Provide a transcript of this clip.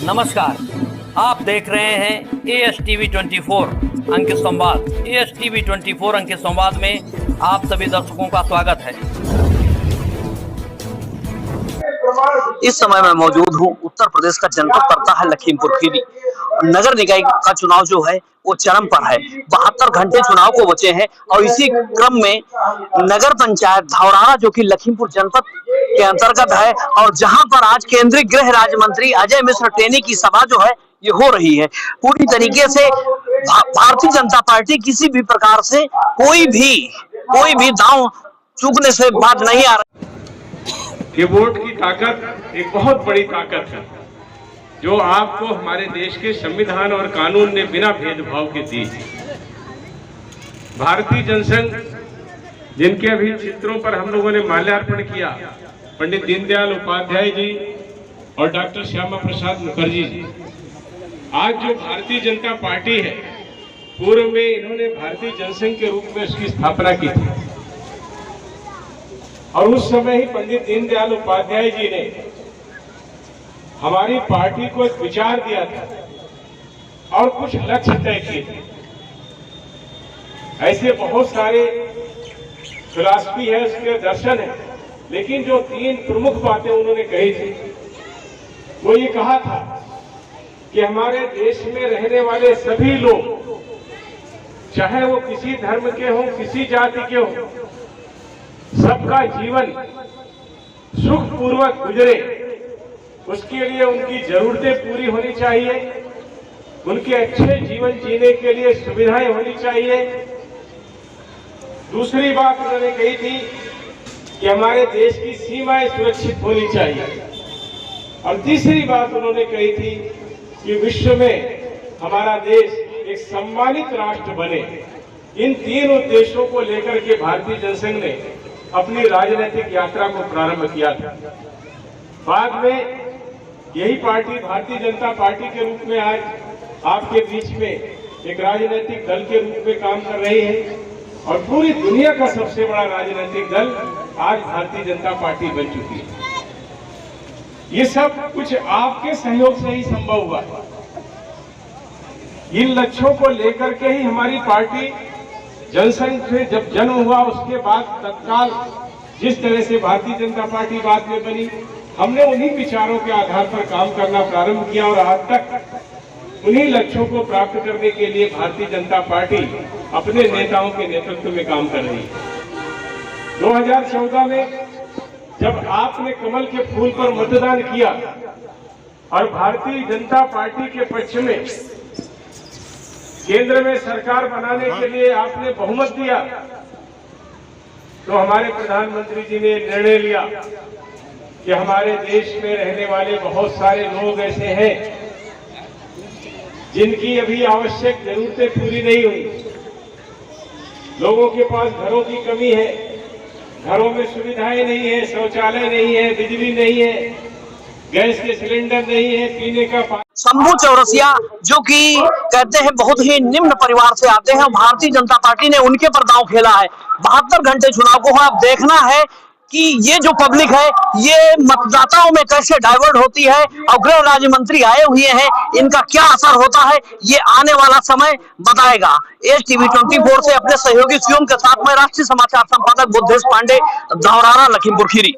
नमस्कार, आप देख रहे हैं ASTV 24 अंक संवाद। ASTV 24 अंक संवाद में आप सभी दर्शकों का स्वागत है। इस समय मैं मौजूद हूँ उत्तर प्रदेश का जनपद पड़ता है लखीमपुर खीरी। नगर निकाय का चुनाव जो है वो चरम पर है। 72 घंटे चुनाव को बचे हैं और इसी क्रम में नगर पंचायत धौरारा जो कि लखीमपुर जनपद के अंतर्गत है और जहां पर आज केंद्रीय गृह राज्य मंत्री अजय मिश्र टेनी की सभा जो है ये हो रही है। पूरी तरीके से भारतीय जनता पार्टी किसी भी प्रकार से कोई भी दांव चूकने से बाज नहीं आ रही। ये वोट की ताकत एक बहुत बड़ी ताकत है जो आपको हमारे देश के संविधान और कानून ने बिना भेदभाव के दी। भारतीय जनसंघ जिनके अभी चित्रों पर हम लोगों ने माल्यार्पण किया, पंडित दीनदयाल उपाध्याय जी और डॉक्टर श्यामा प्रसाद मुखर्जी जी। आज जो भारतीय जनता पार्टी है, पूर्व में इन्होंने भारतीय जनसंघ के रूप में उसकी स्थापना की थी और उस समय ही पंडित दीनदयाल उपाध्याय जी ने हमारी पार्टी को एक विचार दिया था और कुछ लक्ष्य तय किए थे। ऐसे बहुत सारे फिलॉसफी है, उसके दर्शन है, लेकिन जो 3 प्रमुख बातें उन्होंने कही थी वो ये कहा था कि हमारे देश में रहने वाले सभी लोग, चाहे वो किसी धर्म के हों, किसी जाति के हों, सबका जीवन सुखपूर्वक गुजरे, उसके लिए उनकी जरूरतें पूरी होनी चाहिए, उनके अच्छे जीवन जीने के लिए सुविधाएं होनी चाहिए। दूसरी बात उन्होंने कही थी कि हमारे देश की सीमाएं सुरक्षित होनी चाहिए और तीसरी बात उन्होंने कही थी कि विश्व में हमारा देश एक सम्मानित राष्ट्र बने। इन 3 उद्देश्यों को लेकर के भारतीय जनसंघ ने अपनी राजनीतिक यात्रा को प्रारंभ किया था। बाद में यही पार्टी भारतीय जनता पार्टी के रूप में आज आपके बीच में एक राजनीतिक दल के रूप में काम कर रही है और पूरी दुनिया का सबसे बड़ा राजनीतिक दल आज भारतीय जनता पार्टी बन चुकी है। ये सब कुछ आपके सहयोग से ही संभव हुआ। इन लक्ष्यों को लेकर के ही हमारी पार्टी जनसंघ से जब जन्म हुआ, उसके बाद तत्काल जिस तरह से भारतीय जनता पार्टी बाद में बनी, हमने उन्हीं विचारों के आधार पर काम करना प्रारंभ किया और आज तक उन्हीं लक्ष्यों को प्राप्त करने के लिए भारतीय जनता पार्टी अपने नेताओं के नेतृत्व में काम कर रही है। 2014 में जब आपने कमल के फूल पर मतदान किया और भारतीय जनता पार्टी के पक्ष में केंद्र में सरकार बनाने के लिए आपने बहुमत दिया, तो हमारे प्रधानमंत्री जी ने निर्णय लिया कि हमारे देश में रहने वाले बहुत सारे लोग ऐसे हैं जिनकी अभी आवश्यक जरूरतें पूरी नहीं हुई। लोगों के पास घरों की कमी है, घरों में सुविधाएं नहीं है, शौचालय नहीं है, बिजली नहीं है, गैस के सिलेंडर नहीं है, पीने का पानी। शंभू चौरसिया जो कि कहते हैं बहुत ही निम्न परिवार से आते हैं, भारतीय जनता पार्टी ने उनके पर दांव खेला है। 72 घंटे चुनाव को अब देखना है कि ये जो पब्लिक है ये मतदाताओं में कैसे डाइवर्ट होती है और गृह राज्य मंत्री आए हुए हैं, इनका क्या असर होता है ये आने वाला समय बताएगा। ASTV 24 से अपने सहयोगी शिवम के साथ में राष्ट्रीय समाचार संपादक बुद्धेश पांडे, धौरारा, लखीमपुर खीरी।